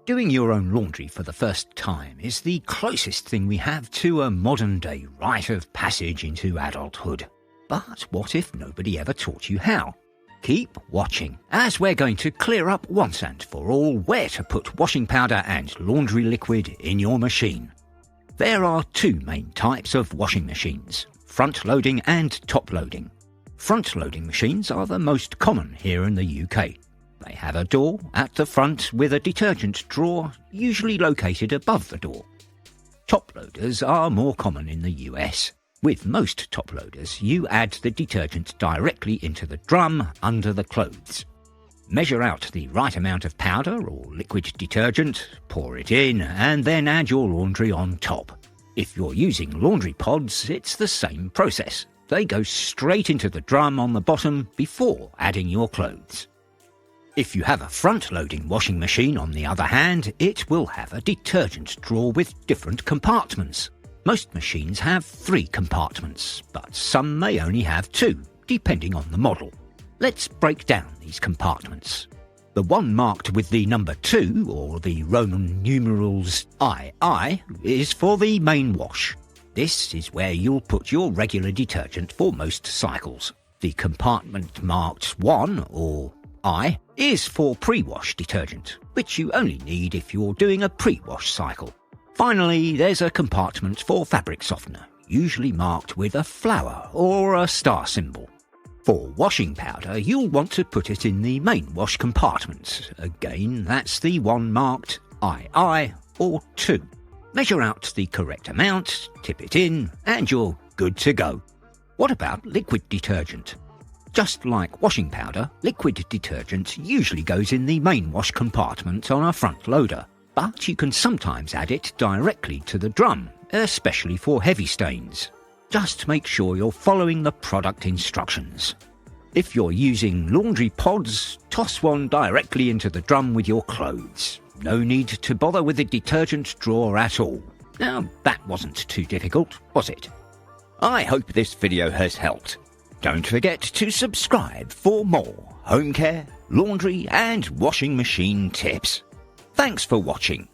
Doing your own laundry for the first time is the closest thing we have to a modern-day rite of passage into adulthood. But what if nobody ever taught you how? Keep watching, as we're going to clear up once and for all where to put washing powder and laundry liquid in your machine. There are two main types of washing machines, front-loading and top-loading. Front-loading machines are the most common here in the UK. They have a door at the front with a detergent drawer usually located above the door. Top-loaders are more common in the US. With most top-loaders, you add the detergent directly into the drum under the clothes. Measure out the right amount of powder or liquid detergent, pour it in, and then add your laundry on top. If you're using laundry pods, it's the same process. They go straight into the drum on the bottom before adding your clothes. If you have a front-loading washing machine, on the other hand, it will have a detergent drawer with different compartments. Most machines have 3 compartments, but some may only have 2, depending on the model. Let's break down these compartments. The one marked with the number 2, or the Roman numerals II, is for the main wash. This is where you'll put your regular detergent for most cycles. The compartment marked 1, or I, is for pre-wash detergent, which you only need if you're doing a pre-wash cycle. Finally, there's a compartment for fabric softener, usually marked with a flower or a star symbol. For washing powder, you'll want to put it in the main wash compartment. Again, that's the one marked II or 2. Measure out the correct amount, tip it in, and you're good to go. What about liquid detergent? Just like washing powder, liquid detergent usually goes in the main wash compartment on a front loader, but you can sometimes add it directly to the drum, especially for heavy stains. Just make sure you're following the product instructions. If you're using laundry pods, toss one directly into the drum with your clothes. No need to bother with the detergent drawer at all. Now, that wasn't too difficult, was it? I hope this video has helped. Don't forget to subscribe for more home care, laundry and washing machine tips. Thanks for watching.